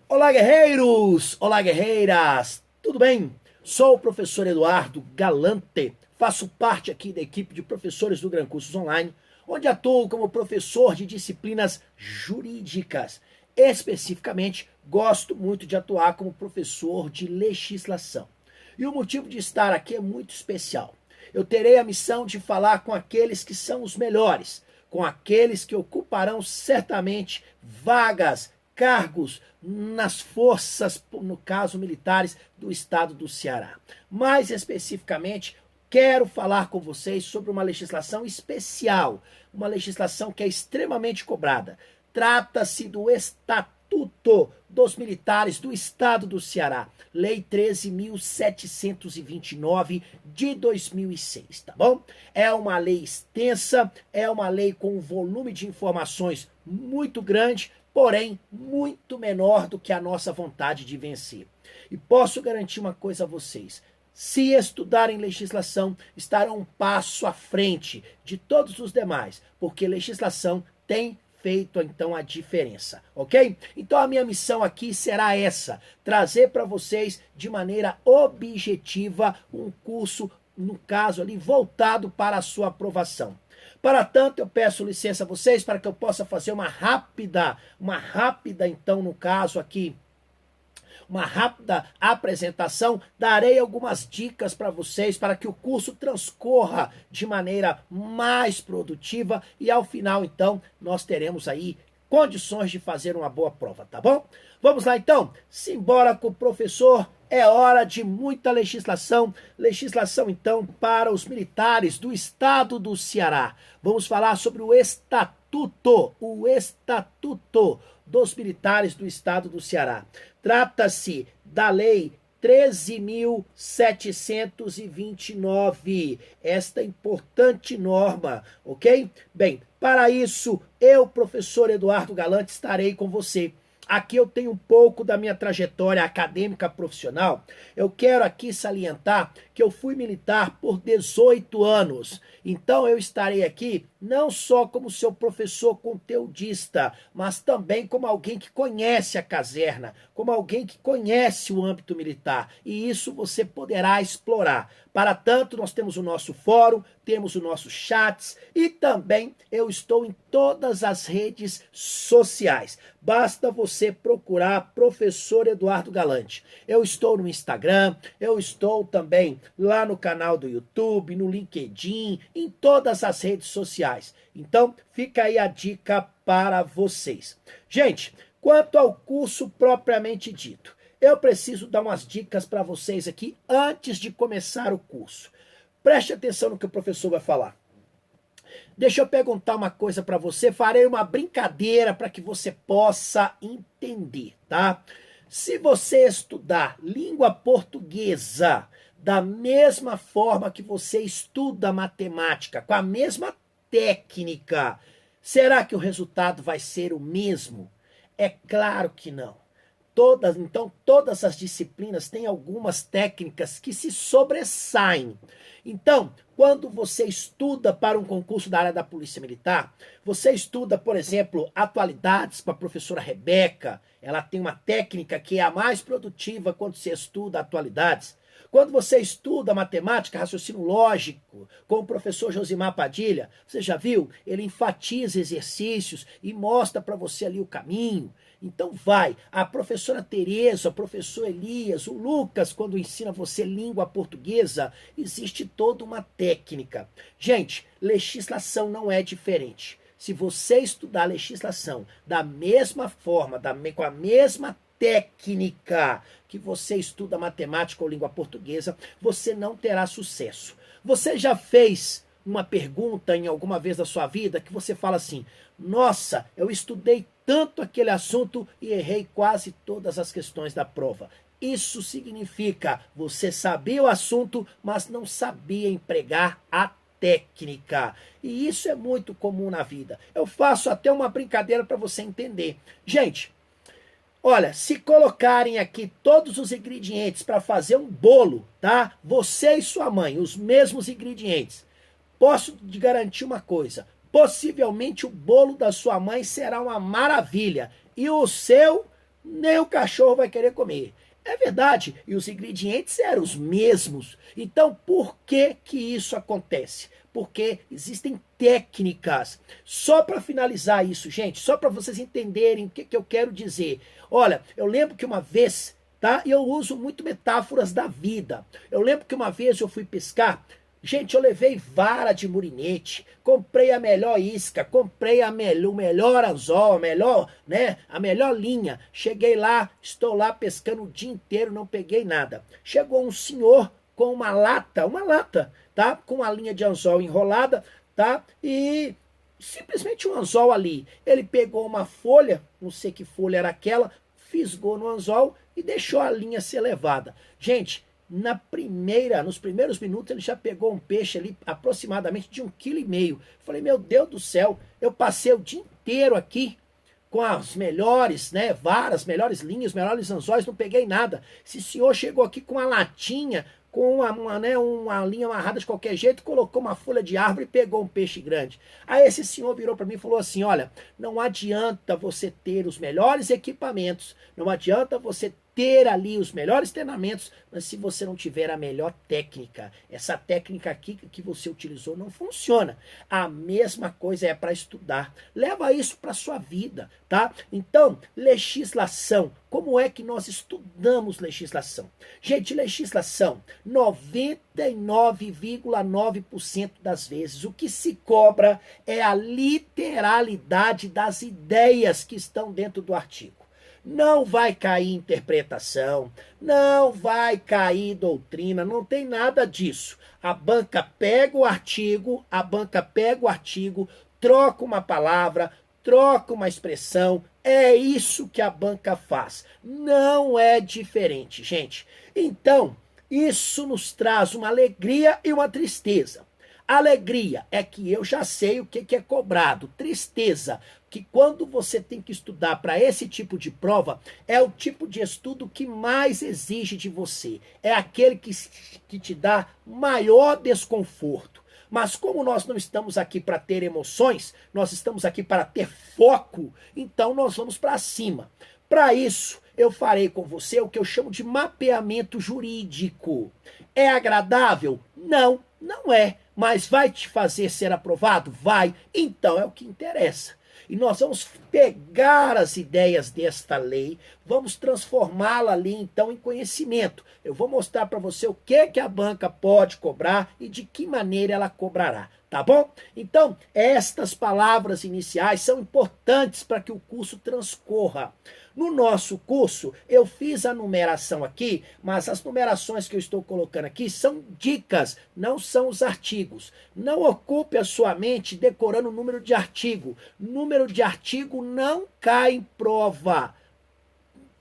Olá, guerreiros! Olá, guerreiras! Tudo bem? Sou o professor Eduardo Galante, faço parte aqui da equipe de professores do Gran Cursos Online, onde atuo como professor de disciplinas jurídicas. Especificamente, gosto muito de atuar como professor de legislação. E o motivo de estar aqui é muito especial. Eu terei a missão de falar com aqueles que são os melhores, com aqueles que ocuparão certamente vagas, cargos nas forças, no caso militares, do estado do Ceará. Mais especificamente, quero falar com vocês sobre uma legislação especial, uma legislação que é extremamente cobrada. Trata-se do Estatuto dos Militares do Estado do Ceará, Lei 13.729 de 2006, tá bom? É uma lei extensa, é uma lei com um volume de informações muito grande, porém muito menor do que a nossa vontade de vencer. E posso garantir uma coisa a vocês: se estudarem legislação, estarão um passo à frente de todos os demais, porque legislação tem feito então a diferença, ok? Então a minha missão aqui será essa: trazer para vocês de maneira objetiva um curso, no caso ali, voltado para a sua aprovação. Para tanto, eu peço licença a vocês para que eu possa fazer uma rápida, então, no caso aqui, uma rápida apresentação. Darei algumas dicas para vocês para que o curso transcorra de maneira mais produtiva e ao final, então, nós teremos aí condições de fazer uma boa prova, tá bom? Vamos lá, então? Simbora com o professor. É hora de muita legislação. Legislação, então, para os militares do estado do Ceará. Vamos falar sobre o Estatuto dos Militares do estado do Ceará. Trata-se da Lei 13.729, esta importante norma, ok? Bem, para isso, eu, professor Eduardo Galante, estarei com você. Aqui eu tenho um pouco da minha trajetória acadêmica profissional. Eu quero aqui salientar que eu fui militar por 18 anos. Então eu estarei aqui não só como seu professor conteudista, mas também como alguém que conhece a caserna, como alguém que conhece o âmbito militar. E isso você poderá explorar. Para tanto, nós temos o nosso fórum, temos os nossos chats e também eu estou em todas as redes sociais. Basta você procurar Professor Eduardo Galante. Eu estou no Instagram, eu estou também lá no canal do YouTube, no LinkedIn, em todas as redes sociais. Então, fica aí a dica para vocês. Gente, quanto ao curso propriamente dito, eu preciso dar umas dicas para vocês aqui antes de começar o curso. Preste atenção no que o professor vai falar. Deixa eu perguntar uma coisa para você, farei uma brincadeira para que você possa entender, tá? Se você estudar língua portuguesa da mesma forma que você estuda matemática, com a mesma técnica, será que o resultado vai ser o mesmo? É claro que não. Então, todas as disciplinas têm algumas técnicas que se sobressaem. Então, quando você estuda para um concurso da área da Polícia Militar, você estuda, por exemplo, atualidades com a professora Rebeca. Ela tem uma técnica que é a mais produtiva quando você estuda atualidades. Quando você estuda matemática, raciocínio lógico, com o professor Josimar Padilha, você já viu? Ele enfatiza exercícios e mostra para você ali o caminho. Então vai, a professora Tereza, o professor Elias, o Lucas, quando ensina você língua portuguesa, existe toda uma técnica. Gente, legislação não é diferente. Se você estudar legislação da mesma forma, com a mesma técnica que você estuda matemática ou língua portuguesa, você não terá sucesso. Você já fez uma pergunta em alguma vez da sua vida que você fala assim: nossa, eu estudei tanto aquele assunto e errei quase todas as questões da prova. Isso significa você sabia o assunto, mas não sabia empregar a técnica. E isso é muito comum na vida. Eu faço até uma brincadeira para você entender. Gente, olha, se colocarem aqui todos os ingredientes para fazer um bolo, tá? Você e sua mãe, os mesmos ingredientes. Posso te garantir uma coisa: possivelmente o bolo da sua mãe será uma maravilha e o seu nem o cachorro vai querer comer. É verdade, e os ingredientes eram os mesmos. Então, por que que isso acontece? Porque existem técnicas. Só para finalizar isso, gente, só para vocês entenderem o que, que eu quero dizer. Olha, eu lembro que uma vez, tá? E eu uso muito metáforas da vida. Eu lembro que uma vez eu fui pescar. Gente, eu levei vara de murinete, comprei a melhor isca, comprei o melhor anzol, a melhor linha. Cheguei lá, estou lá pescando o dia inteiro, não peguei nada. Chegou um senhor com uma lata, tá? Com a linha de anzol enrolada, tá? E simplesmente um anzol ali. Ele pegou uma folha, não sei que folha era aquela, fisgou no anzol e deixou a linha ser levada. Gente, nos primeiros minutos ele já pegou um peixe ali aproximadamente de 1,5 kg. Falei, meu Deus do céu, eu passei o dia inteiro aqui com as melhores, né, varas, melhores linhas, melhores anzóis, não peguei nada. Esse senhor chegou aqui com uma latinha, com uma linha amarrada de qualquer jeito, colocou uma folha de árvore e pegou um peixe grande. Aí esse senhor virou para mim e falou assim, olha, não adianta você ter os melhores equipamentos, não adianta você ter ali os melhores treinamentos, mas se você não tiver a melhor técnica, essa técnica aqui que você utilizou não funciona. A mesma coisa é para estudar. Leva isso para sua vida, tá? Então, legislação. Como é que nós estudamos legislação? Gente, legislação, 99,9% das vezes, o que se cobra é a literalidade das ideias que estão dentro do artigo. Não vai cair interpretação, não vai cair doutrina, não tem nada disso. A banca pega o artigo, troca uma palavra, troca uma expressão, é isso que a banca faz. Não é diferente, gente. Então, isso nos traz uma alegria e uma tristeza. Alegria é que eu já sei o que é cobrado. Tristeza, que quando você tem que estudar para esse tipo de prova, é o tipo de estudo que mais exige de você. É aquele que te dá maior desconforto. Mas como nós não estamos aqui para ter emoções, nós estamos aqui para ter foco, então nós vamos para cima. Para isso, eu farei com você o que eu chamo de mapeamento jurídico. É agradável? Não, não é. Mas vai te fazer ser aprovado? Vai. Então é o que interessa. E nós vamos pegar as ideias desta lei, vamos transformá-la ali então em conhecimento. Eu vou mostrar para você o que a banca pode cobrar e de que maneira ela cobrará. Tá bom? Então, estas palavras iniciais são importantes para que o curso transcorra. No nosso curso, eu fiz a numeração aqui, mas as numerações que eu estou colocando aqui são dicas, não são os artigos. Não ocupe a sua mente decorando o número de artigo. Número de artigo não cai em prova.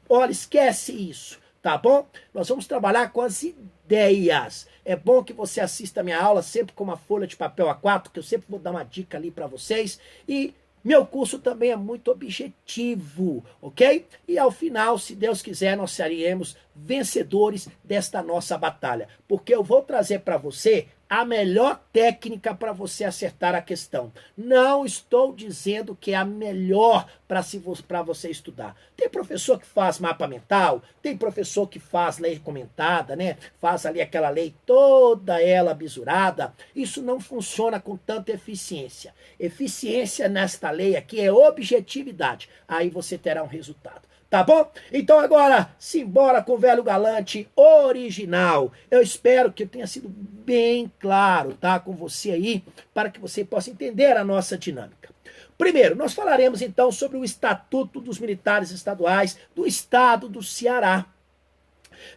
Olha, esquece isso, tá bom? Nós vamos trabalhar com as ideias. É bom que você assista a minha aula sempre com uma folha de papel A4, que eu sempre vou dar uma dica ali para vocês. E meu curso também é muito objetivo, ok? E ao final, se Deus quiser, nós seremos vencedores desta nossa batalha. Porque eu vou trazer para você a melhor técnica para você acertar a questão. Não estou dizendo que é a melhor para você estudar. Tem professor que faz mapa mental, tem professor que faz lei comentada, né? Faz ali aquela lei toda ela bisurada. Isso não funciona com tanta eficiência. Eficiência nesta lei aqui é objetividade. Aí você terá um resultado. Tá bom? Então agora, simbora com o Velho Galante original. Eu espero que eu tenha sido bem claro, tá? Com você aí, para que você possa entender a nossa dinâmica. Primeiro, nós falaremos então sobre o Estatuto dos Militares Estaduais do Estado do Ceará.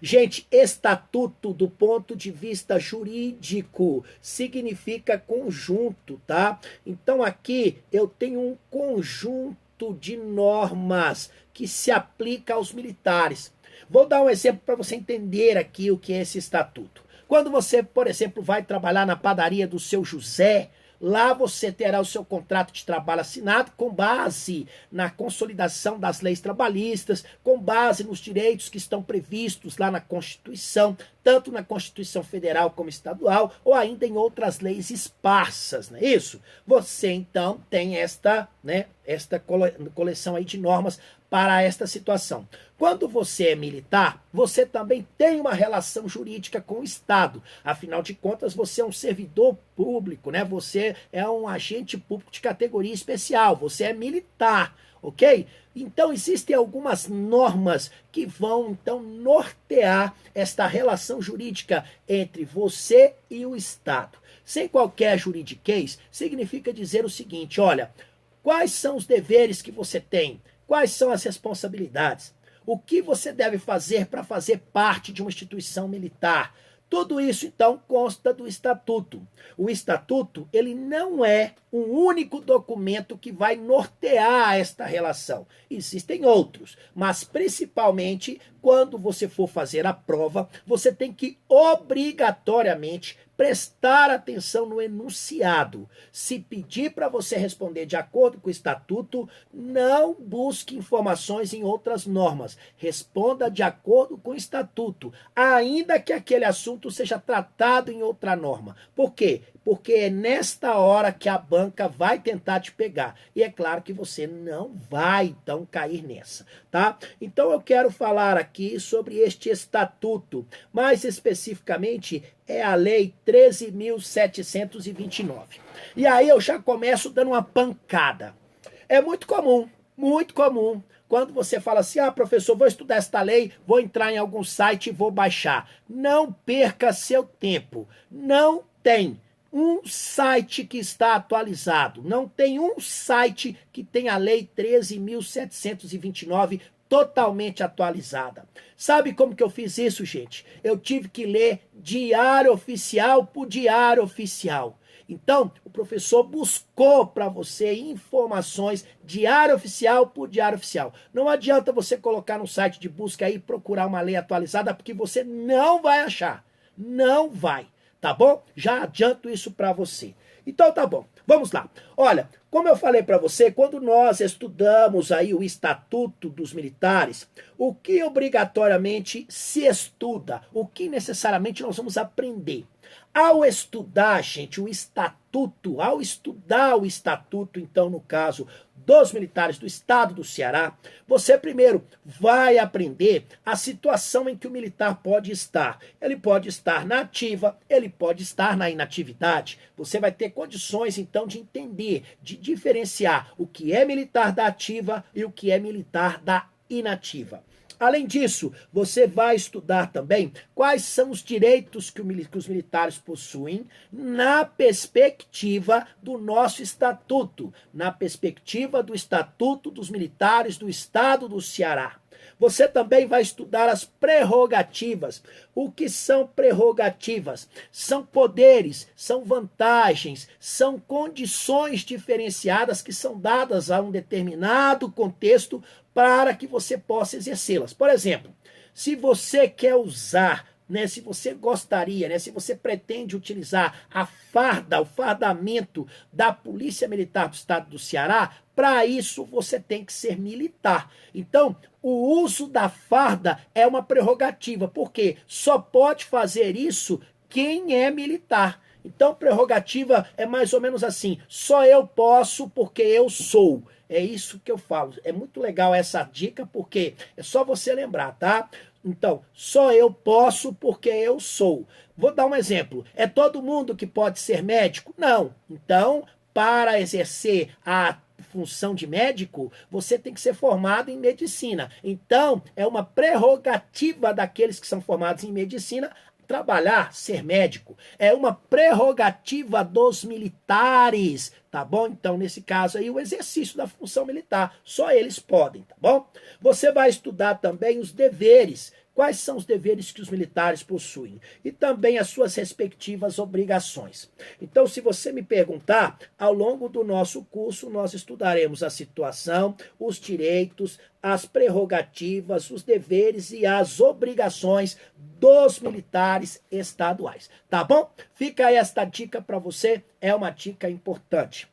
Gente, estatuto do ponto de vista jurídico significa conjunto, tá? Então aqui eu tenho um conjunto de normas que se aplica aos militares. Vou dar um exemplo para você entender aqui o que é esse estatuto. Quando você, por exemplo, vai trabalhar na padaria do seu José, lá você terá o seu contrato de trabalho assinado com base na consolidação das leis trabalhistas, com base nos direitos que estão previstos lá na Constituição, tanto na Constituição Federal como estadual, ou ainda em outras leis esparsas, não é isso? Você, então, tem esta coleção aí de normas para esta situação. Quando você é militar, você também tem uma relação jurídica com o Estado. Afinal de contas, você é um servidor público, né? Você é um agente público de categoria especial, você é militar, ok? Então, existem algumas normas que vão, então, nortear esta relação jurídica entre você e o Estado. Sem qualquer juridiquês, significa dizer o seguinte, olha, quais são os deveres que você tem? Quais são as responsabilidades? O que você deve fazer para fazer parte de uma instituição militar? Tudo isso, então, consta do Estatuto. O Estatuto, ele não é um único documento que vai nortear esta relação. Existem outros, mas principalmente quando você for fazer a prova, você tem que obrigatoriamente prestar atenção no enunciado. Se pedir para você responder de acordo com o Estatuto, não busque informações em outras normas. Responda de acordo com o Estatuto, ainda que aquele assunto seja tratado em outra norma. Por quê? Porque é nesta hora que a banca vai tentar te pegar. E é claro que você não vai, então, cair nessa, tá? Então, eu quero falar aqui sobre este estatuto. Mais especificamente, é a Lei 13.729. E aí eu já começo dando uma pancada. É muito comum, quando você fala assim, professor, vou estudar esta lei, vou entrar em algum site e vou baixar. Não perca seu tempo. Não tem um site que está atualizado. Não tem um site que tem a Lei 13.729 totalmente atualizada. Sabe como que eu fiz isso, gente? Eu tive que ler diário oficial por diário oficial. Então, o professor buscou para você informações diário oficial por diário oficial. Não adianta você colocar no site de busca aí e procurar uma lei atualizada, porque você não vai achar. Não vai. Tá bom? Já adianto isso para você. Então tá bom, vamos lá. Olha, como eu falei para você, quando nós estudamos aí o Estatuto dos Militares, o que obrigatoriamente se estuda, o que necessariamente nós vamos aprender. Ao estudar, gente, o Estatuto, ao estudar o Estatuto, então, no caso dos militares do estado do Ceará, você primeiro vai aprender a situação em que o militar pode estar. Ele pode estar na ativa, ele pode estar na inatividade. Você vai ter condições, então, de entender, de diferenciar o que é militar da ativa e o que é militar da inativa. Além disso, você vai estudar também quais são os direitos que os militares possuem na perspectiva do nosso estatuto, na perspectiva do Estatuto dos Militares do Estado do Ceará. Você também vai estudar as prerrogativas. O que são prerrogativas? São poderes, são vantagens, são condições diferenciadas que são dadas a um determinado contexto para que você possa exercê-las. Por exemplo, se você quer usar, se você gostaria, se você pretende utilizar a farda, o fardamento da Polícia Militar do Estado do Ceará, para isso você tem que ser militar. Então, o uso da farda é uma prerrogativa, porque só pode fazer isso quem é militar. Então, prerrogativa é mais ou menos assim, só eu posso porque eu sou. É isso que eu falo. É muito legal essa dica, porque é só você lembrar, tá? Então, só eu posso porque eu sou. Vou dar um exemplo. É todo mundo que pode ser médico? Não. Então, para exercer a função de médico, você tem que ser formado em medicina. Então, é uma prerrogativa daqueles que são formados em medicina trabalhar, ser médico. É uma prerrogativa dos militares, tá bom? Então, nesse caso aí, o exercício da função militar, só eles podem, tá bom? Você vai estudar também os deveres. Quais são os deveres que os militares possuem? E também as suas respectivas obrigações. Então, se você me perguntar, ao longo do nosso curso, nós estudaremos a situação, os direitos, as prerrogativas, os deveres e as obrigações dos militares estaduais. Tá bom? Fica aí esta dica para você, é uma dica importante.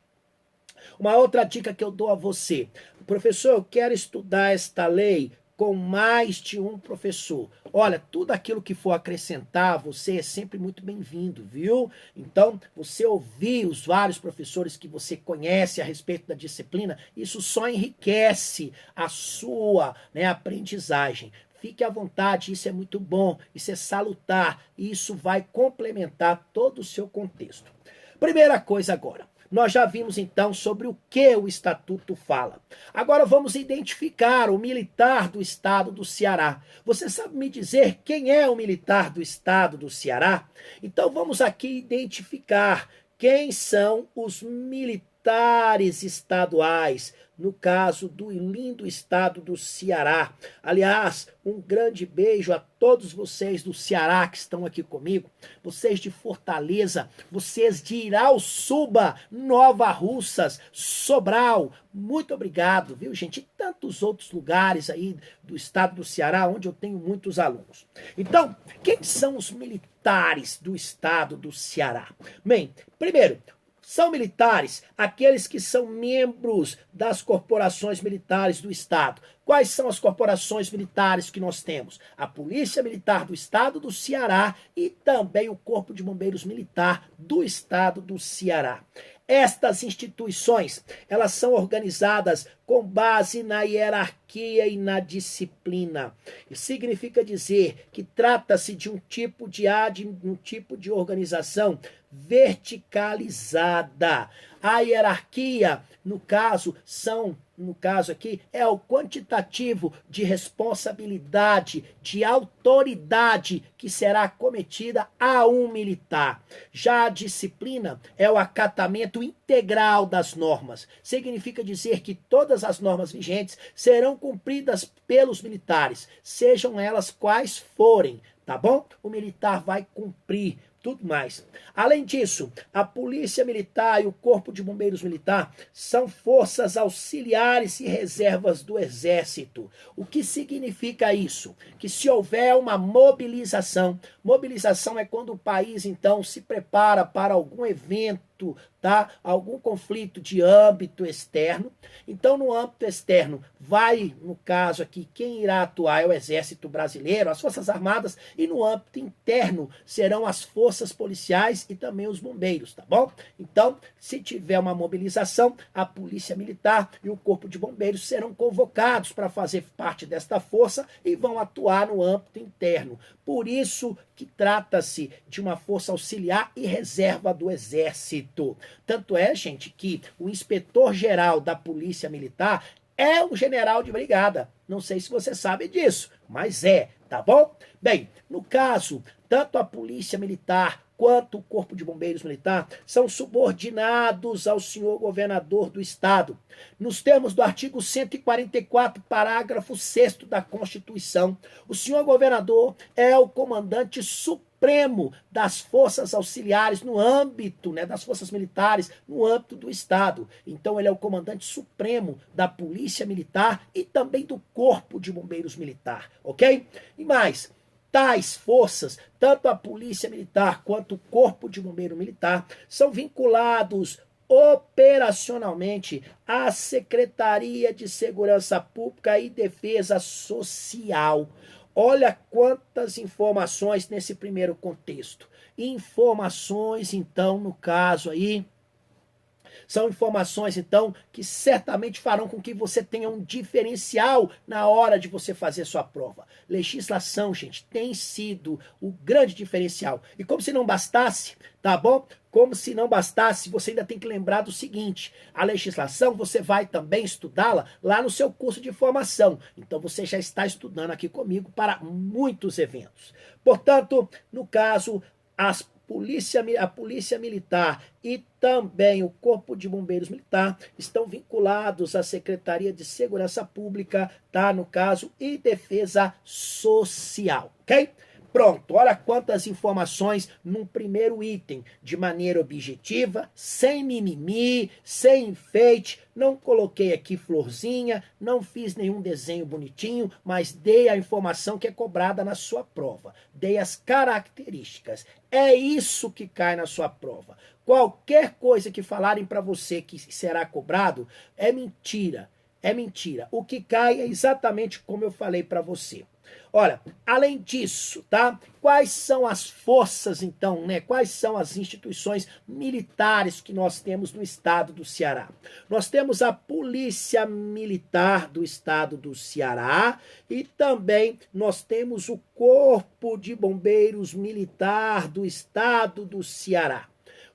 Uma outra dica que eu dou a você. Professor, eu quero estudar esta lei com mais de um professor. Olha, tudo aquilo que for acrescentar, você é sempre muito bem-vindo, viu? Então, você ouvir os vários professores que você conhece a respeito da disciplina, isso só enriquece a sua, né, aprendizagem. Fique à vontade, isso é muito bom, isso é salutar, isso vai complementar todo o seu contexto. Primeira coisa agora. Nós já vimos então sobre o que o estatuto fala. Agora vamos identificar o militar do estado do Ceará. Você sabe me dizer quem é o militar do estado do Ceará? Então vamos aqui identificar quem são os militares estaduais, no caso do lindo estado do Ceará. Aliás, um grande beijo a todos vocês do Ceará que estão aqui comigo, vocês de Fortaleza, vocês de Irauçuba, Nova Russas, Sobral, muito obrigado, viu, gente? E tantos outros lugares aí do estado do Ceará, onde eu tenho muitos alunos. Então, quem são os militares do estado do Ceará? Bem, primeiro, são militares aqueles que são membros das corporações militares do Estado. Quais são as corporações militares que nós temos? A Polícia Militar do Estado do Ceará e também o Corpo de Bombeiros Militar do Estado do Ceará. Estas instituições, elas são organizadas com base na hierarquia e na disciplina. Isso significa dizer que trata-se de um tipo de organização verticalizada. A hierarquia, no caso aqui, é o quantitativo de responsabilidade, de autoridade que será cometida a um militar. Já a disciplina é o acatamento integral das normas. Significa dizer que todas as normas vigentes serão cumpridas pelos militares, sejam elas quais forem, tá bom? O militar vai cumprir tudo mais. Além disso, a Polícia Militar e o Corpo de Bombeiros Militar são forças auxiliares e reservas do Exército. O que significa isso? Que se houver uma mobilização é quando o país, então, se prepara para algum evento, tá? Algum conflito de âmbito externo. Então, no âmbito externo, no caso aqui, quem irá atuar é o Exército Brasileiro, as Forças Armadas, e no âmbito interno serão as forças policiais e também os bombeiros, tá bom? Então, se tiver uma mobilização, a Polícia Militar e o Corpo de Bombeiros serão convocados para fazer parte desta força e vão atuar no âmbito interno. Por isso que trata-se de uma força auxiliar e reserva do Exército. Tanto é, gente, que o inspetor-geral da Polícia Militar é um general de brigada. Não sei se você sabe disso, mas tá bom? Bem, no caso, tanto a Polícia Militar quanto o Corpo de Bombeiros Militar são subordinados ao senhor governador do Estado. Nos termos do artigo 144, parágrafo 6º da Constituição, o senhor governador é o comandante supremo das forças auxiliares no âmbito, das forças militares no âmbito do Estado. Então ele é o comandante supremo da Polícia Militar e também do Corpo de Bombeiros Militar, ok? E mais, tais forças, tanto a Polícia Militar quanto o Corpo de Bombeiro Militar, são vinculados operacionalmente à Secretaria de Segurança Pública e Defesa Social. Olha quantas informações nesse primeiro contexto. Informações, então, no caso aí, são informações, então, que certamente farão com que você tenha um diferencial na hora de você fazer sua prova. Legislação, gente, tem sido o grande diferencial. E como se não bastasse, tá bom? Como se não bastasse, você ainda tem que lembrar do seguinte: a legislação você vai também estudá-la lá no seu curso de formação. Então você já está estudando aqui comigo para muitos eventos. Portanto, no caso, a Polícia Militar e também o Corpo de Bombeiros Militar estão vinculados à Secretaria de Segurança Pública, tá? No caso, e Defesa Social, ok? Pronto, olha quantas informações num primeiro item, de maneira objetiva, sem mimimi, sem enfeite, não coloquei aqui florzinha, não fiz nenhum desenho bonitinho, mas dei a informação que é cobrada na sua prova, dei as características, é isso que cai na sua prova. Qualquer coisa que falarem para você que será cobrado é mentira. É mentira. O que cai é exatamente como eu falei para você. Olha, além disso, tá? Quais são as forças, então, né? Quais são as instituições militares que nós temos no estado do Ceará? Nós temos a Polícia Militar do estado do Ceará e também nós temos o Corpo de Bombeiros Militar do estado do Ceará.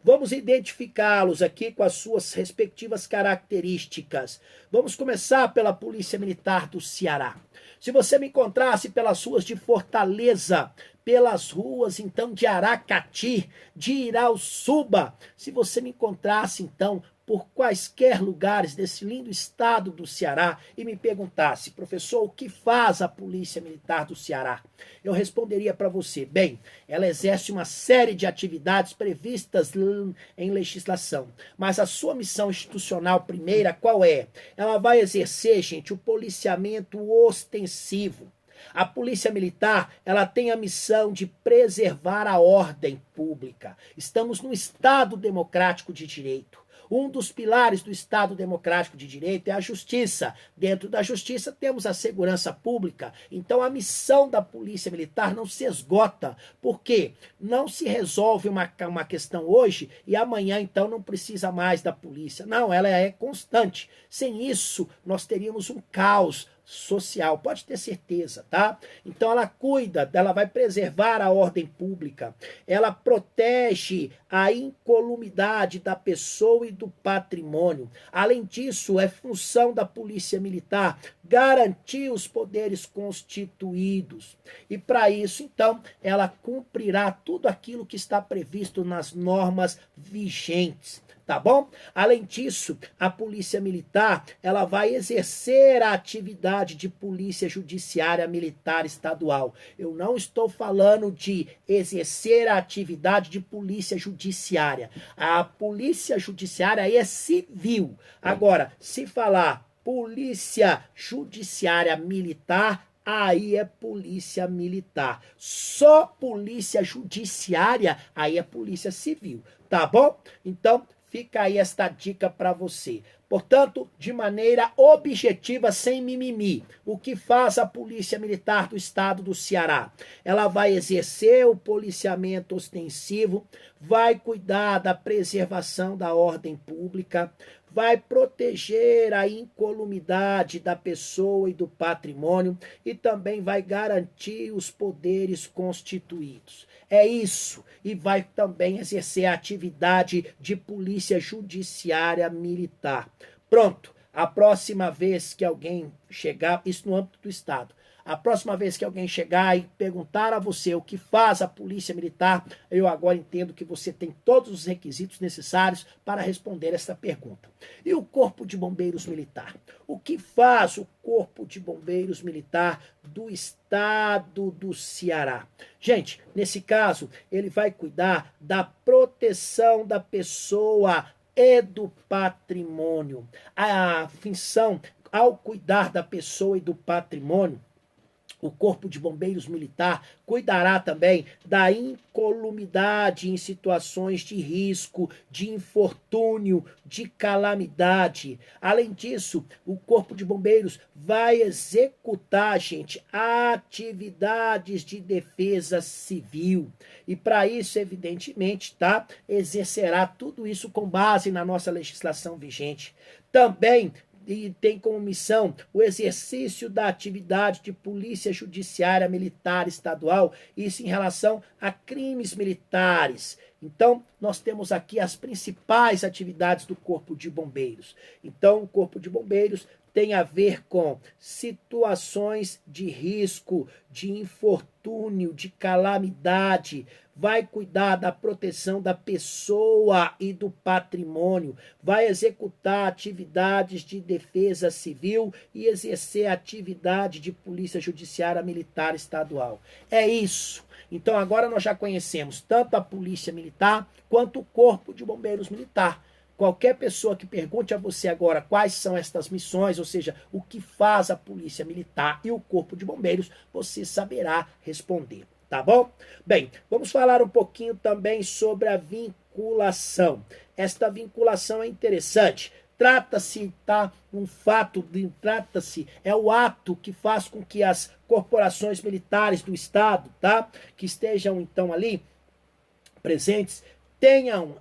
Vamos identificá-los aqui com as suas respectivas características. Vamos começar pela Polícia Militar do Ceará. Se você me encontrasse pelas ruas de Fortaleza, pelas ruas então de Aracati, de Irauçuba, se você me encontrasse então por quaisquer lugares desse lindo estado do Ceará e me perguntasse, professor, o que faz a Polícia Militar do Ceará? Eu responderia para você, bem, ela exerce uma série de atividades previstas em legislação, mas a sua missão institucional primeira qual é? Ela vai exercer, gente, o policiamento ostensivo. A Polícia Militar, ela tem a missão de preservar a ordem pública. Estamos no Estado Democrático de Direito. Um dos pilares do Estado Democrático de Direito é a justiça. Dentro da justiça temos a segurança pública. Então a missão da Polícia Militar não se esgota, porque não se resolve uma questão hoje e amanhã então não precisa mais da polícia. Não, ela é constante. Sem isso, nós teríamos um caos social, pode ter certeza, tá? Então ela cuida, ela vai preservar a ordem pública, ela protege a incolumidade da pessoa e do patrimônio. Além disso, é função da Polícia Militar garantir os poderes constituídos. E para isso, então, ela cumprirá tudo aquilo que está previsto nas normas vigentes. Tá bom? Além disso, a Polícia Militar, ela vai exercer a atividade de Polícia Judiciária Militar Estadual. Eu não estou falando de exercer a atividade de Polícia Judiciária. A Polícia Judiciária é civil. Agora, se falar Polícia Judiciária Militar, aí é polícia militar. Só polícia judiciária, aí é polícia civil. Tá bom? Então, fica aí esta dica para você. Portanto, de maneira objetiva, sem mimimi, o que faz a Polícia Militar do Estado do Ceará? Ela vai exercer o policiamento ostensivo, vai cuidar da preservação da ordem pública, vai proteger a incolumidade da pessoa e do patrimônio e também vai garantir os poderes constituídos. É isso, e vai também exercer a atividade de polícia judiciária militar. Pronto, a próxima vez que alguém chegar, isso no âmbito do Estado, a próxima vez que alguém chegar e perguntar a você o que faz a Polícia Militar, eu agora entendo que você tem todos os requisitos necessários para responder essa pergunta. E o Corpo de Bombeiros Militar? O que faz o Corpo de Bombeiros Militar do Estado do Ceará? Gente, nesse caso, ele vai cuidar da proteção da pessoa e do patrimônio. A função, ao cuidar da pessoa e do patrimônio, o Corpo de Bombeiros Militar cuidará também da incolumidade em situações de risco, de infortúnio, de calamidade. Além disso, o Corpo de Bombeiros vai executar, gente, atividades de defesa civil. E para isso, evidentemente, tá? Exercerá tudo isso com base na nossa legislação vigente. Também e tem como missão o exercício da atividade de Polícia Judiciária Militar Estadual, isso em relação a crimes militares. Então, nós temos aqui as principais atividades do Corpo de Bombeiros. Então, o Corpo de Bombeiros tem a ver com situações de risco, de infortúnio, de calamidade, vai cuidar da proteção da pessoa e do patrimônio, vai executar atividades de defesa civil e exercer atividade de Polícia Judiciária Militar Estadual. É isso. Então agora nós já conhecemos tanto a Polícia Militar quanto o Corpo de Bombeiros Militar. Qualquer pessoa que pergunte a você agora quais são estas missões, ou seja, o que faz a Polícia Militar e o Corpo de Bombeiros, você saberá responder. Tá bom? Bem, vamos falar um pouquinho também sobre a vinculação. Esta vinculação é interessante. trata-se, tá? Trata-se, é o ato que faz com que as corporações militares do Estado, tá? Que estejam, então, ali presentes, tenham,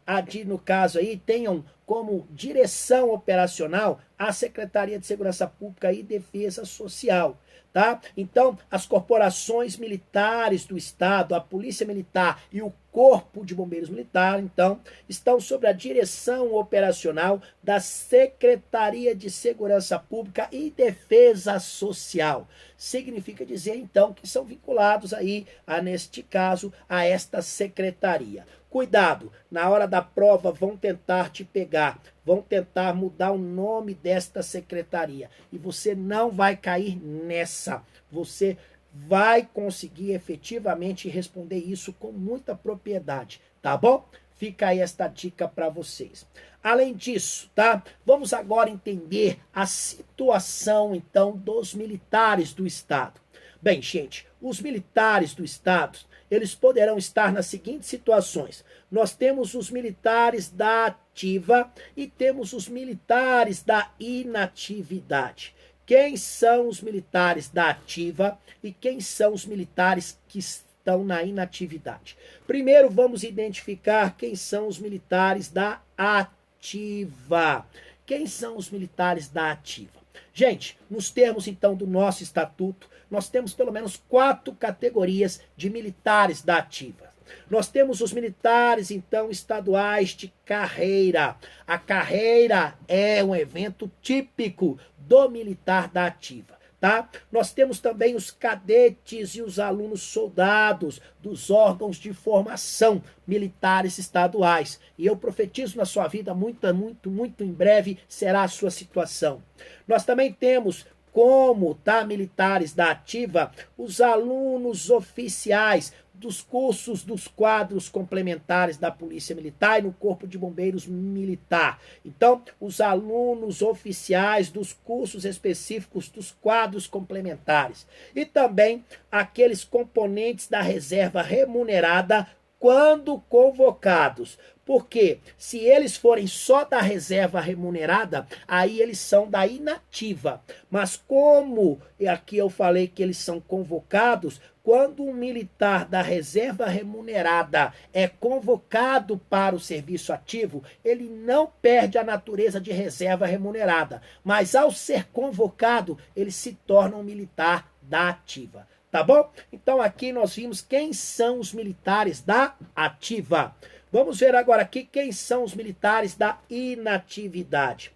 no caso aí, tenham como direção operacional a Secretaria de Segurança Pública e Defesa Social. Tá? Então, as corporações militares do Estado, a Polícia Militar e o Corpo de Bombeiros Militar, então, estão sob a direção operacional da Secretaria de Segurança Pública e Defesa Social. Significa dizer, então, que são vinculados aí, neste caso, a esta secretaria. Cuidado, na hora da prova vão tentar te pegar, vão tentar mudar o nome desta secretaria e você não vai cair nessa. Você vai conseguir efetivamente responder isso com muita propriedade, tá bom? Fica aí esta dica para vocês. Além disso, tá? Vamos agora entender a situação, então, dos militares do Estado. Bem, gente, os militares do Estado, eles poderão estar nas seguintes situações. Nós temos os militares da ativa e temos os militares da inatividade. Quem são os militares da ativa e quem são os militares que estão na inatividade? Primeiro, vamos identificar quem são os militares da ativa. Quem são os militares da ativa? Gente, nos termos então do nosso estatuto, nós temos pelo menos 4 categorias de militares da ativa. Nós temos os militares, então, estaduais de carreira. A carreira é um evento típico do militar da ativa. Tá? Nós temos também os cadetes e os alunos soldados dos órgãos de formação militares estaduais. E eu profetizo na sua vida, muito em breve será a sua situação. Nós também temos como, tá, militares da ativa, os alunos oficiais dos cursos dos quadros complementares da Polícia Militar e no Corpo de Bombeiros Militar. Então, os alunos oficiais dos cursos específicos dos quadros complementares. E também aqueles componentes da reserva remunerada quando convocados. Porque se eles forem só da reserva remunerada, aí eles são da inativa. Mas como aqui eu falei que eles são convocados, quando um militar da reserva remunerada é convocado para o serviço ativo, ele não perde a natureza de reserva remunerada, mas ao ser convocado, ele se torna um militar da ativa. Tá bom? Então aqui nós vimos quem são os militares da ativa. Vamos ver agora aqui quem são os militares da inatividade.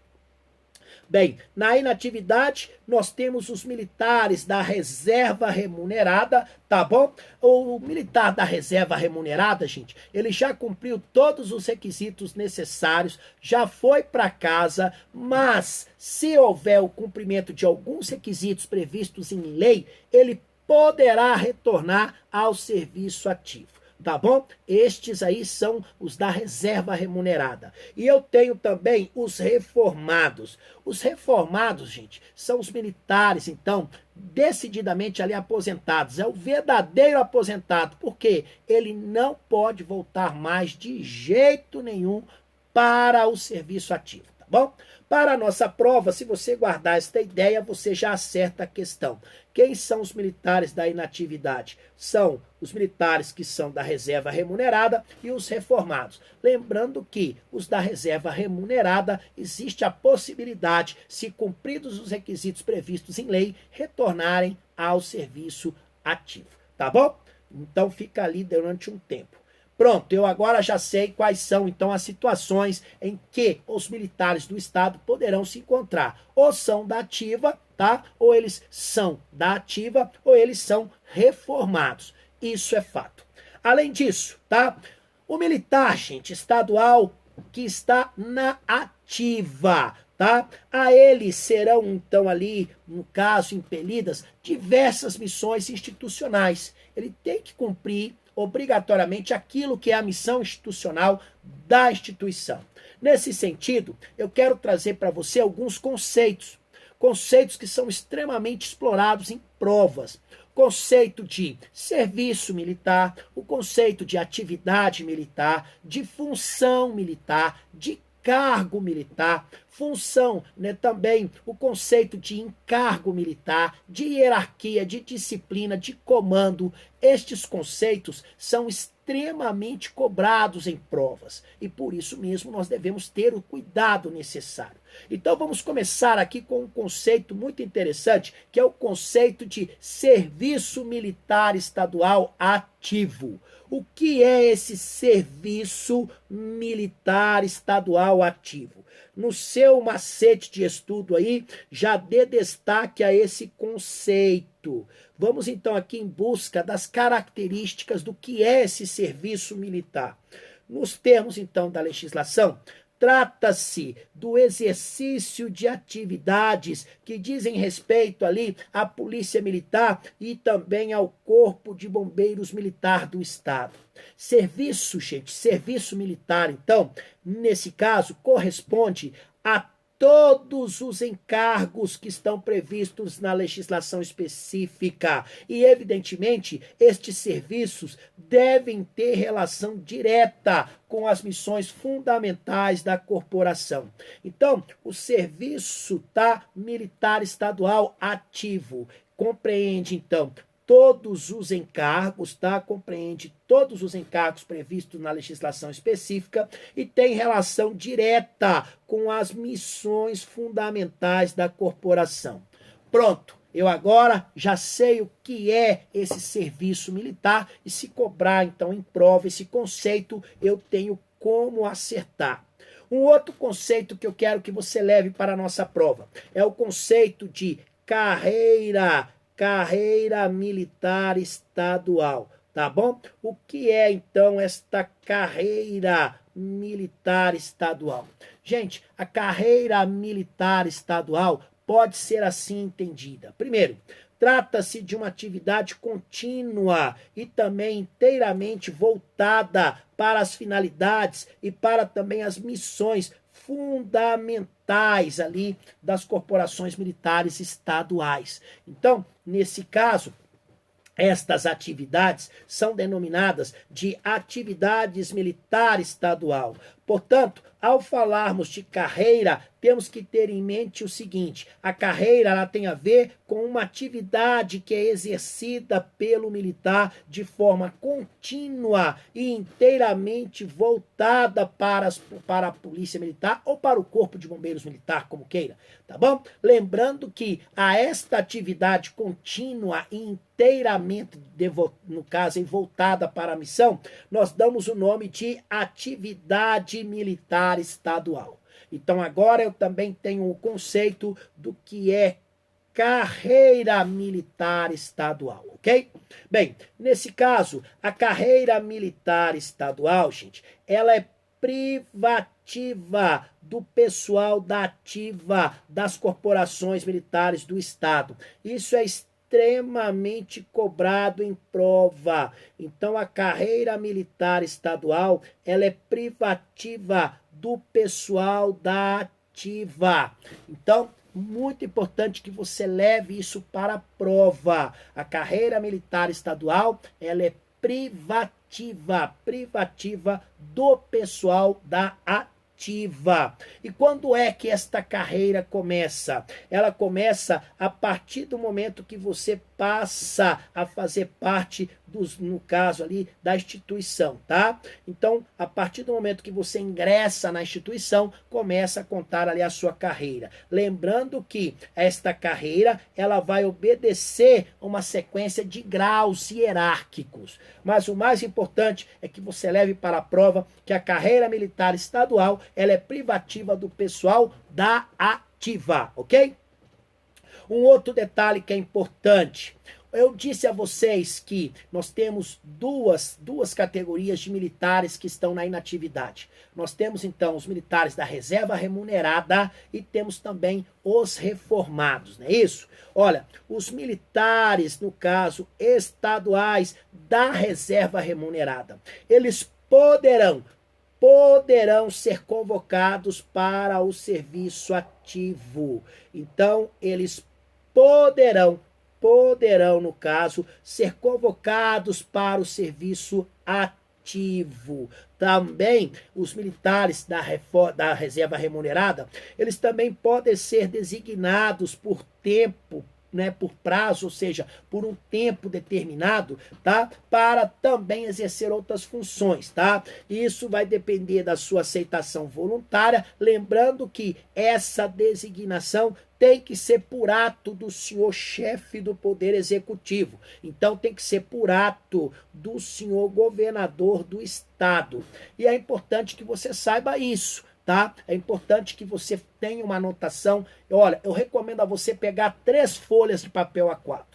Bem, na inatividade, nós temos os militares da reserva remunerada, tá bom? O militar da reserva remunerada, gente, ele já cumpriu todos os requisitos necessários, já foi para casa, mas se houver o cumprimento de alguns requisitos previstos em lei, ele poderá retornar ao serviço ativo. Tá bom? Estes aí são os da reserva remunerada. E eu tenho também os reformados. Os reformados, gente, são os militares, então, decididamente ali aposentados. É o verdadeiro aposentado, porque ele não pode voltar mais de jeito nenhum para o serviço ativo. Tá bom? Para a nossa prova, se você guardar esta ideia, você já acerta a questão. Quem são os militares da inatividade? São os militares que são da reserva remunerada e os reformados. Lembrando que os da reserva remunerada, existe a possibilidade, se cumpridos os requisitos previstos em lei, retornarem ao serviço ativo. Tá bom? Então fica ali durante um tempo. Pronto, eu agora já sei quais são, então, as situações em que os militares do Estado poderão se encontrar. Ou são da ativa, tá? Ou eles são da ativa, ou eles são reformados. Isso é fato. Além disso, tá? O militar, gente, estadual que está na ativa, tá? A eles serão, então, ali, no caso, impelidas diversas missões institucionais. Ele tem que cumprir obrigatoriamente aquilo que é a missão institucional da instituição. Nesse sentido, eu quero trazer para você alguns conceitos que são extremamente explorados em provas. Conceito de serviço militar, o conceito de atividade militar, de função militar, de cargo militar, função, né, também o conceito de encargo militar, de hierarquia, de disciplina, de comando. Estes conceitos são extremamente cobrados em provas e por isso mesmo nós devemos ter o cuidado necessário. Então vamos começar aqui com um conceito muito interessante, que é o conceito de serviço militar estadual ativo. O que é esse serviço militar estadual ativo? No seu macete de estudo aí, já dê destaque a esse conceito. Vamos então aqui em busca das características do que é esse serviço militar. Nos termos então da legislação, trata-se do exercício de atividades que dizem respeito ali à Polícia Militar e também ao Corpo de Bombeiros Militar do Estado. Serviço, gente, serviço militar, então, nesse caso, corresponde a todos os encargos que estão previstos na legislação específica. E, evidentemente, estes serviços devem ter relação direta com as missões fundamentais da corporação. Então, o serviço militar estadual ativo compreende, então, todos os encargos, compreende todos os encargos previstos na legislação específica e tem relação direta com as missões fundamentais da corporação. Pronto, eu agora já sei o que é esse serviço militar e se cobrar então em prova esse conceito, eu tenho como acertar. Um outro conceito que eu quero que você leve para a nossa prova é o conceito de carreira militar estadual, tá bom? O que é então esta carreira militar estadual? Gente, a carreira militar estadual pode ser assim entendida. Primeiro, trata-se de uma atividade contínua e também inteiramente voltada para as finalidades e para também as missões fundamentais ali das corporações militares estaduais. Então, nesse caso, estas atividades são denominadas de atividades militar estadual. Portanto, ao falarmos de carreira, temos que ter em mente o seguinte: a carreira ela tem a ver com uma atividade que é exercida pelo militar de forma contínua e inteiramente voltada para a Polícia Militar ou para o Corpo de Bombeiros Militar, como queira, tá bom? Lembrando que a esta atividade contínua e inteiramente, no caso, voltada para a missão, nós damos o nome de atividade militar estadual. Então agora eu também tenho o conceito do que é carreira militar estadual, ok? Bem, nesse caso, a carreira militar estadual, gente, ela é privativa do pessoal da ativa das corporações militares do Estado. Isso é extremamente cobrado em prova. Então, a carreira militar estadual, ela é privativa do pessoal da ativa. Então, muito importante que você leve isso para a prova. A carreira militar estadual, ela é privativa do pessoal da ativa. E quando é que esta carreira começa? Ela começa a partir do momento que você passa a fazer parte no caso ali, da instituição, tá? Então, a partir do momento que você ingressa na instituição, começa a contar ali a sua carreira. Lembrando que esta carreira, ela vai obedecer uma sequência de graus hierárquicos. Mas o mais importante é que você leve para a prova que a carreira militar estadual, ela é privativa do pessoal da ativa, ok? Um outro detalhe que é importante. Eu disse a vocês que nós temos duas categorias de militares que estão na inatividade. Nós temos, então, os militares da reserva remunerada e temos também os reformados, não é isso? Olha, os militares, no caso, estaduais da reserva remunerada, eles poderão ser convocados para o serviço ativo. Então, eles poderão, no caso, ser convocados para o serviço ativo. ativo. Também os militares da reserva remunerada, eles também podem ser designados por tempo, né, por prazo, ou seja, por um tempo determinado, tá? Para também exercer outras funções, tá? Isso vai depender da sua aceitação voluntária, lembrando que essa designação tem que ser por ato do senhor chefe do Poder Executivo. Então tem que ser por ato do senhor governador do estado. E é importante que você saiba isso, tá? É importante que você tenha uma anotação. Olha, eu recomendo a você pegar 3 folhas de papel A4.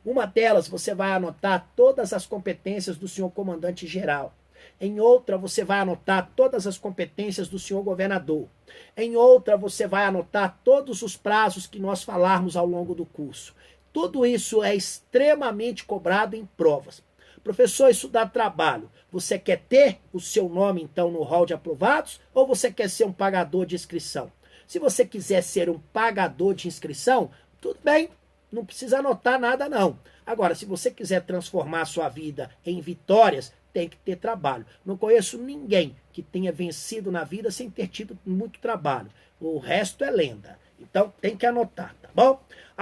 Uma delas você vai anotar todas as competências do senhor comandante geral. Em outra, você vai anotar todas as competências do senhor governador. Em outra, você vai anotar todos os prazos que nós falarmos ao longo do curso. Tudo isso é extremamente cobrado em provas. Professor, isso dá trabalho. Você quer ter o seu nome, então, no hall de aprovados? Ou você quer ser um pagador de inscrição? Se você quiser ser um pagador de inscrição, tudo bem, não precisa anotar nada, não. Agora, se você quiser transformar a sua vida em vitórias, tem que ter trabalho. Não conheço ninguém que tenha vencido na vida sem ter tido muito trabalho. O resto é lenda. Então, tem que anotar, tá bom?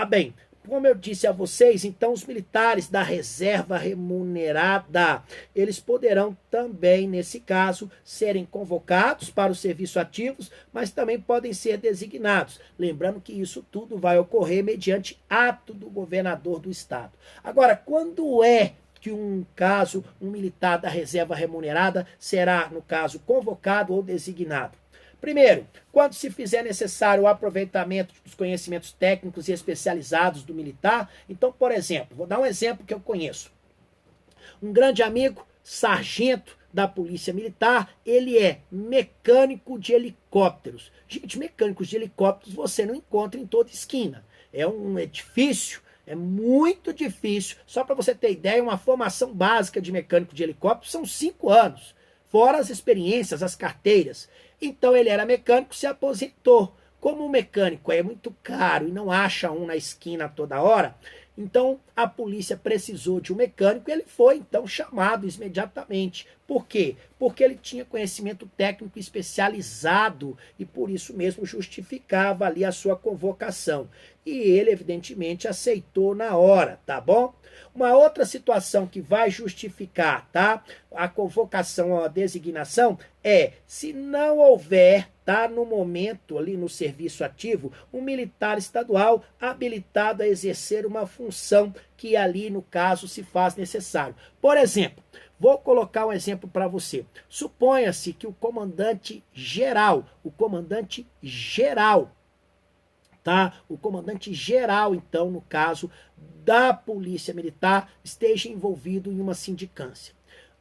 Bem, como eu disse a vocês, então os militares da reserva remunerada, eles poderão também, nesse caso, serem convocados para os serviços ativos, mas também podem ser designados. Lembrando que isso tudo vai ocorrer mediante ato do governador do estado. Agora, quando é que um militar da reserva remunerada será, no caso, convocado ou designado? Primeiro, quando se fizer necessário o aproveitamento dos conhecimentos técnicos e especializados do militar. Então, por exemplo, vou dar um exemplo que eu conheço. Um grande amigo, sargento da Polícia Militar, ele é mecânico de helicópteros. Gente, mecânicos de helicópteros você não encontra em toda esquina. É difícil. É muito difícil. Só para você ter ideia, uma formação básica de mecânico de helicóptero são 5 anos, fora as experiências, as carteiras. Então ele era mecânico, se aposentou. Como o mecânico é muito caro e não acha um na esquina toda hora, então a polícia precisou de um mecânico e ele foi então chamado imediatamente. Por quê? Porque ele tinha conhecimento técnico especializado e por isso mesmo justificava ali a sua convocação. E ele evidentemente aceitou na hora, tá bom? Uma outra situação que vai justificar, tá, a convocação ou a designação é se não houver, tá, no momento ali no serviço ativo, um militar estadual habilitado a exercer uma função que ali no caso se faz necessário. Por exemplo, vou colocar um exemplo para você. Suponha-se que o comandante geral, tá? O comandante geral, então, no caso da Polícia Militar, esteja envolvido em uma sindicância.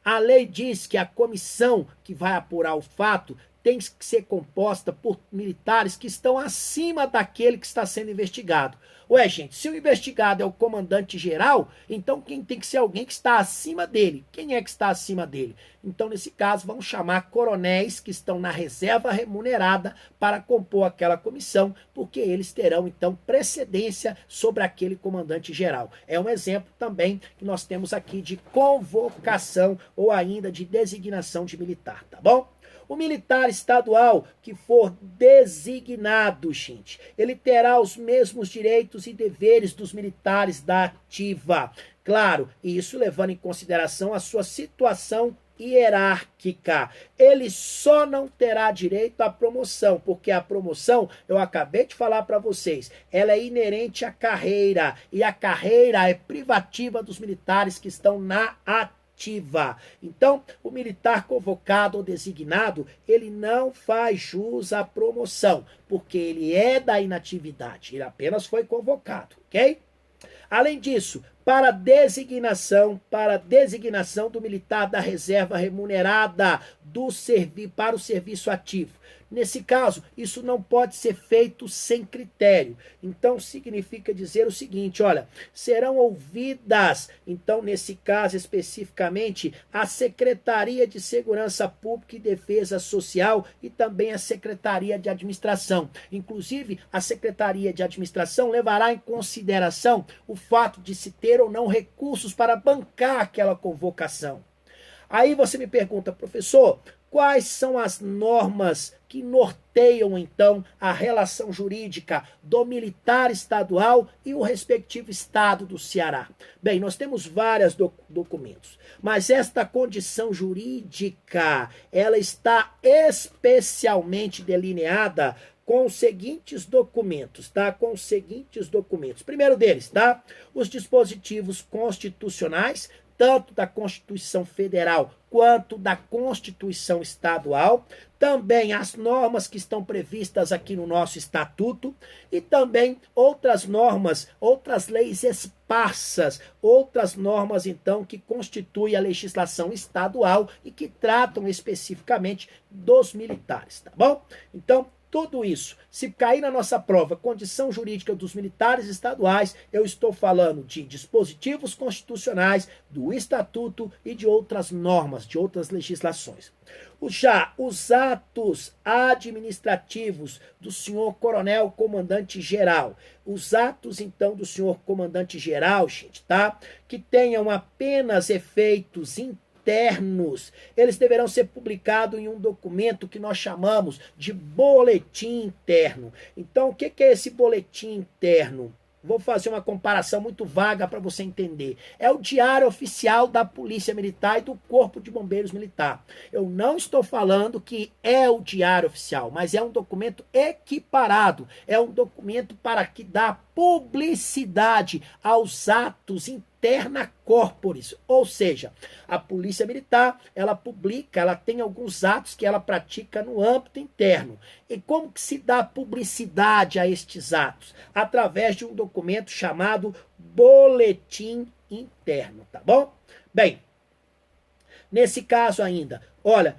A lei diz que a comissão que vai apurar o fato tem que ser composta por militares que estão acima daquele que está sendo investigado. Ué, gente, se o investigado é o comandante geral, então quem tem que ser alguém que está acima dele? Quem é que está acima dele? Então, nesse caso, vamos chamar coronéis que estão na reserva remunerada para compor aquela comissão, porque eles terão, então, precedência sobre aquele comandante geral. É um exemplo também que nós temos aqui de convocação ou ainda de designação de militar, tá bom? O militar estadual que for designado, gente, ele terá os mesmos direitos e deveres dos militares da ativa. Claro, e isso levando em consideração a sua situação hierárquica. Ele só não terá direito à promoção, porque a promoção, eu acabei de falar para vocês, ela é inerente à carreira, e a carreira é privativa dos militares que estão na ativa. Então, o militar convocado ou designado, ele não faz jus à promoção, porque ele é da inatividade, ele apenas foi convocado, ok? Além disso, para designação do militar da reserva remunerada para o serviço ativo. Nesse caso, isso não pode ser feito sem critério. Então, significa dizer o seguinte, olha, serão ouvidas, então, nesse caso especificamente, a Secretaria de Segurança Pública e Defesa Social e também a Secretaria de Administração. Inclusive, a Secretaria de Administração levará em consideração o fato de se ter ou não recursos para bancar aquela convocação. Aí você me pergunta, professor, quais são as normas que norteiam, então, a relação jurídica do militar estadual e o respectivo estado do Ceará? Bem, nós temos vários documentos, mas esta condição jurídica, ela está especialmente delineada com os seguintes documentos, tá? Com os seguintes documentos. Primeiro deles, tá? Os dispositivos constitucionais, tanto da Constituição Federal quanto da Constituição Estadual, também as normas que estão previstas aqui no nosso estatuto e também outras normas, outras leis esparsas, outras normas então que constituem a legislação estadual e que tratam especificamente dos militares, tá bom? Então, tudo isso, se cair na nossa prova, condição jurídica dos militares estaduais, eu estou falando de dispositivos constitucionais, do estatuto e de outras normas, de outras legislações. Já os atos administrativos do senhor coronel comandante-geral, os atos, então, do senhor comandante-geral, gente, tá? Que tenham apenas efeitos internos, eles deverão ser publicados em um documento que nós chamamos de boletim interno. Então, o que é esse boletim interno? Vou fazer uma comparação muito vaga para você entender. É o diário oficial da Polícia Militar e do Corpo de Bombeiros Militar. Eu não estou falando que é o diário oficial, mas é um documento equiparado. É um documento para que dá publicidade aos atos interna corporis, ou seja, a Polícia Militar, ela publica, ela tem alguns atos que ela pratica no âmbito interno. E como que se dá publicidade a estes atos? Através de um documento chamado Boletim Interno, tá bom? Bem, nesse caso ainda, olha,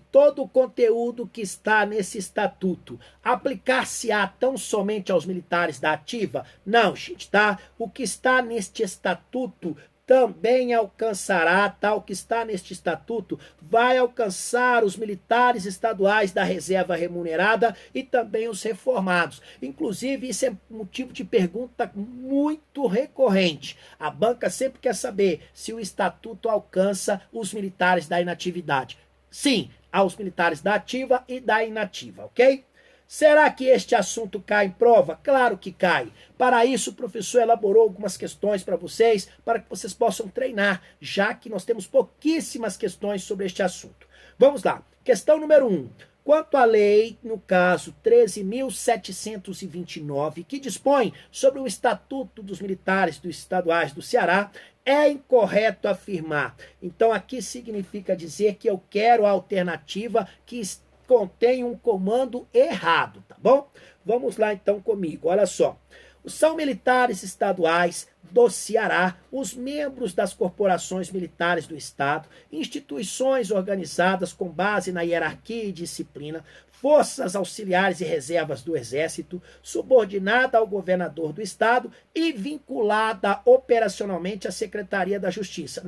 todo o conteúdo que está nesse estatuto, aplicar-se-á tão somente aos militares da ativa? Não, gente, tá? O que está neste estatuto também alcançará, tá? O que está neste estatuto vai alcançar os militares estaduais da reserva remunerada e também os reformados. Inclusive, isso é motivo de pergunta muito recorrente. A banca sempre quer saber se o estatuto alcança os militares da inatividade. Sim, aos militares da ativa e da inativa, ok? Será que este assunto cai em prova? Claro que cai. Para isso, o professor elaborou algumas questões para vocês, para que vocês possam treinar, já que nós temos pouquíssimas questões sobre este assunto. Vamos lá. Questão número 1. Quanto à lei, no caso 13.729, que dispõe sobre o Estatuto dos Militares dos Estaduais do Ceará, é incorreto afirmar. Então, aqui significa dizer que eu quero a alternativa que contém um comando errado, tá bom? Vamos lá então comigo, olha só. São militares estaduais do Ceará, os membros das corporações militares do Estado, instituições organizadas com base na hierarquia e disciplina, forças auxiliares e reservas do Exército, subordinada ao governador do Estado e vinculada operacionalmente à Secretaria da Justiça.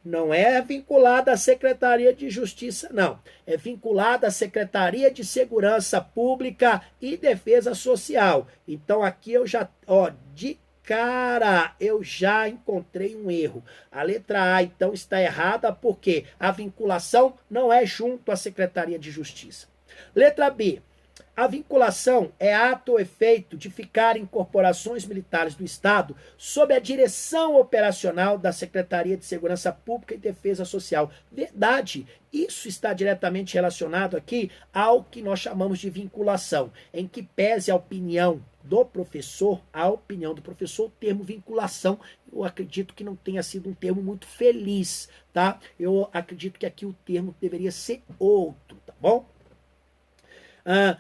Não é vinculada à Secretaria de Justiça, não. É vinculada à Secretaria de Segurança Pública e Defesa Social. Então, aqui eu já, de cara, eu já encontrei um erro. A letra A, então, está errada porque a vinculação não é junto à Secretaria de Justiça. Letra B. A vinculação é ato ou efeito de ficar em corporações militares do Estado sob a direção operacional da Secretaria de Segurança Pública e Defesa Social. Verdade, isso está diretamente relacionado aqui ao que nós chamamos de vinculação, em que pese a opinião do professor, o termo vinculação, eu acredito que não tenha sido um termo muito feliz, tá? Eu acredito que aqui o termo deveria ser outro, tá bom?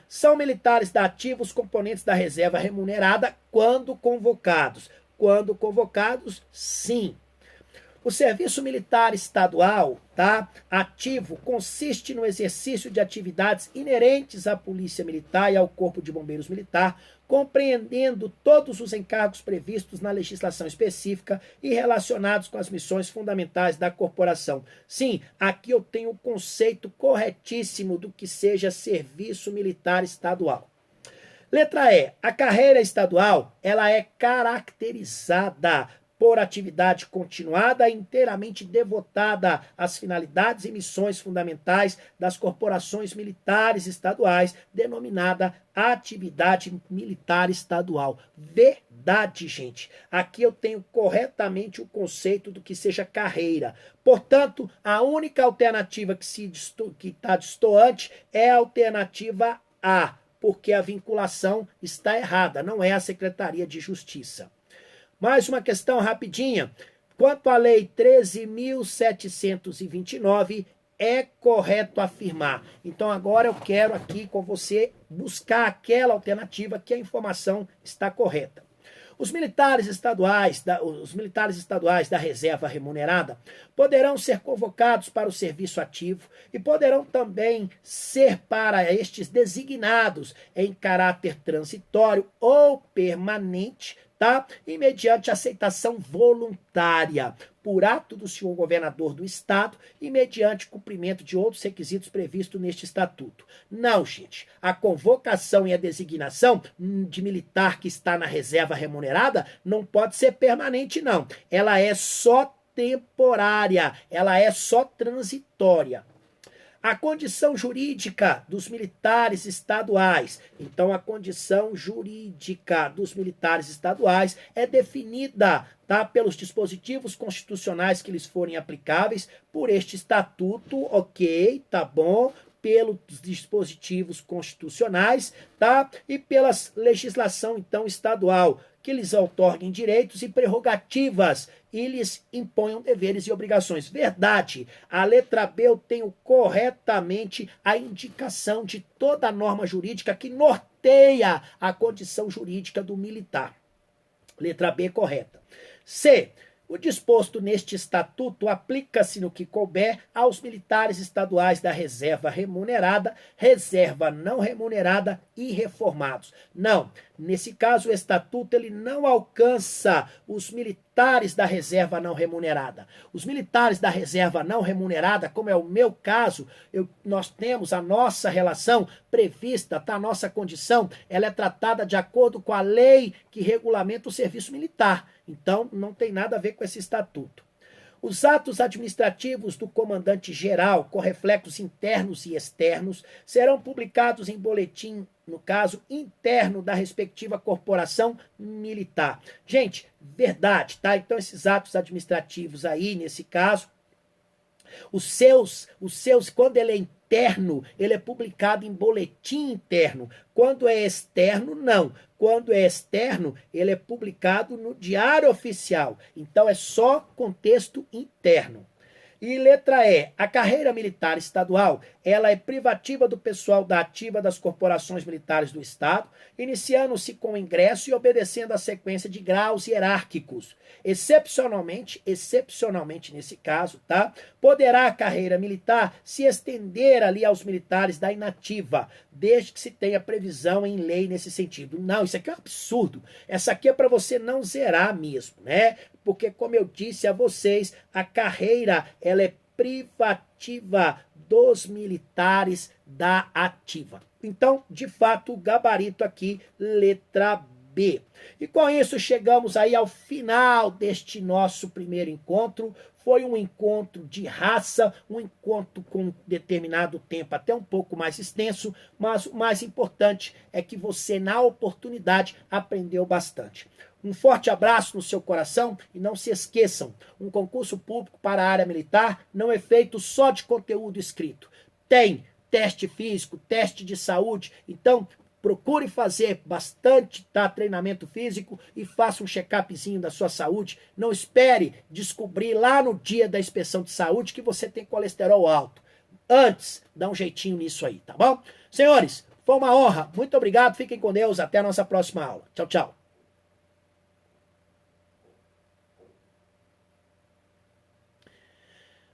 São militares da ativa os componentes da reserva remunerada quando convocados. Quando convocados, sim. O serviço militar estadual, tá, ativo, consiste no exercício de atividades inerentes à Polícia Militar e ao Corpo de Bombeiros Militar, compreendendo todos os encargos previstos na legislação específica e relacionados com as missões fundamentais da corporação. Sim, aqui eu tenho o conceito corretíssimo do que seja serviço militar estadual. Letra E. A carreira estadual, ela é caracterizada por atividade continuada e inteiramente devotada às finalidades e missões fundamentais das corporações militares estaduais, denominada atividade militar estadual. Verdade, gente. Aqui eu tenho corretamente o conceito do que seja carreira. Portanto, a única alternativa que está destoante é a alternativa A, porque a vinculação está errada, não é a Secretaria de Justiça. Mais uma questão rapidinha. Quanto à Lei 13.729, é correto afirmar. Então agora eu quero aqui com você buscar aquela alternativa que a informação está correta. Os militares estaduais da reserva remunerada poderão ser convocados para o serviço ativo e poderão também ser para estes designados em caráter transitório ou permanente, tá? E mediante aceitação voluntária, por ato do senhor governador do estado e mediante cumprimento de outros requisitos previstos neste estatuto. Não, gente, a convocação e a designação de militar que está na reserva remunerada não pode ser permanente, não. Ela é só temporária, ela é só transitória. A condição jurídica dos militares estaduais. Então, a condição jurídica dos militares estaduais é definida, tá, pelos dispositivos constitucionais que lhes forem aplicáveis por este estatuto, ok, tá bom, pelos dispositivos constitucionais, tá, e pela legislação, então, estadual, que lhes outorguem direitos e prerrogativas e lhes imponham deveres e obrigações. Verdade, a letra B eu tenho corretamente a indicação de toda a norma jurídica que norteia a condição jurídica do militar. Letra B correta. C. O disposto neste estatuto aplica-se no que couber aos militares estaduais da reserva remunerada, reserva não remunerada e reformados. Não, nesse caso o estatuto ele não alcança os militares da reserva não remunerada. Os militares da reserva não remunerada, como é o meu caso, nós temos a nossa relação prevista, tá? A nossa condição, ela é tratada de acordo com a lei que regulamenta o serviço militar. Então, não tem nada a ver com esse estatuto. Os atos administrativos do comandante-geral, com reflexos internos e externos, serão publicados em boletim, no caso, interno da respectiva corporação militar. Gente, verdade, tá? Então, esses atos administrativos aí, nesse caso, os seus, quando ele é interno, ele é publicado em boletim interno. Quando é externo, não. Quando é externo, ele é publicado no Diário Oficial. Então, é só contexto interno. E letra E, a carreira militar estadual, ela é privativa do pessoal da ativa das corporações militares do Estado, iniciando-se com o ingresso e obedecendo a sequência de graus hierárquicos. Excepcionalmente nesse caso, tá? Poderá a carreira militar se estender ali aos militares da inativa, desde que se tenha previsão em lei nesse sentido. Não, isso aqui é um absurdo. Essa aqui é para você não zerar mesmo, né? Porque, como eu disse a vocês, a carreira ela é privativa dos militares da ativa. Então, de fato, o gabarito aqui, letra B. E com isso chegamos aí ao final deste nosso primeiro encontro. Foi um encontro de raça, um encontro com um determinado tempo até um pouco mais extenso, mas o mais importante é que você, na oportunidade, aprendeu bastante. Um forte abraço no seu coração e não se esqueçam, um concurso público para a área militar não é feito só de conteúdo escrito. Tem teste físico, teste de saúde, então procure fazer bastante, tá, treinamento físico e faça um check-upzinho da sua saúde. Não espere descobrir lá no dia da inspeção de saúde que você tem colesterol alto. Antes, dá um jeitinho nisso aí, tá bom? Senhores, foi uma honra. Muito obrigado, fiquem com Deus. Até a nossa próxima aula. Tchau, tchau.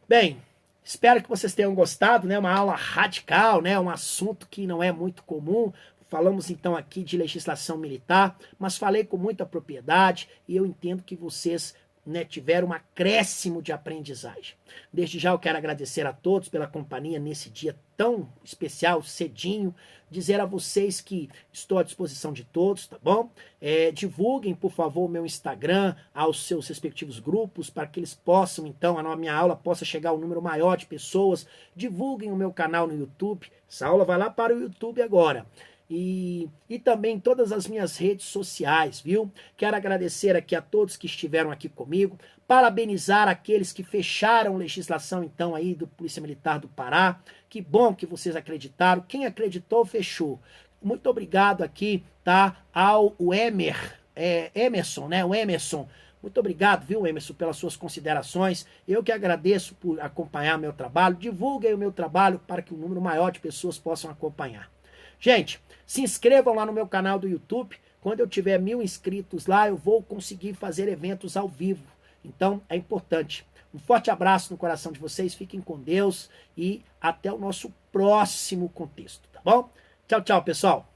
Bem, espero que vocês tenham gostado, né? Uma aula radical, né? Um assunto que não é muito comum. Falamos então aqui de legislação militar, mas falei com muita propriedade e eu entendo que vocês né, tiveram um acréscimo de aprendizagem. Desde já eu quero agradecer a todos pela companhia nesse dia tão especial, cedinho, dizer a vocês que estou à disposição de todos, tá bom? Divulguem, por favor, o meu Instagram aos seus respectivos grupos, para que eles possam, então, a minha aula possa chegar a um número maior de pessoas. Divulguem o meu canal no YouTube. Essa aula vai lá para o YouTube agora. E também todas as minhas redes sociais, viu? Quero agradecer aqui a todos que estiveram aqui comigo, parabenizar aqueles que fecharam legislação, então, aí do Polícia Militar do Pará. Que bom que vocês acreditaram. Quem acreditou, fechou. Muito obrigado aqui, tá? Ao Emerson, né? O Emerson. Muito obrigado, viu, Emerson, pelas suas considerações. Eu que agradeço por acompanhar meu trabalho. Divulguem o meu trabalho para que um número maior de pessoas possam acompanhar. Gente, se inscrevam lá no meu canal do YouTube. Quando eu tiver 1000 inscritos lá, eu vou conseguir fazer eventos ao vivo. Então, é importante. Um forte abraço no coração de vocês. Fiquem com Deus e até o nosso próximo contexto, tá bom? Tchau, tchau, pessoal.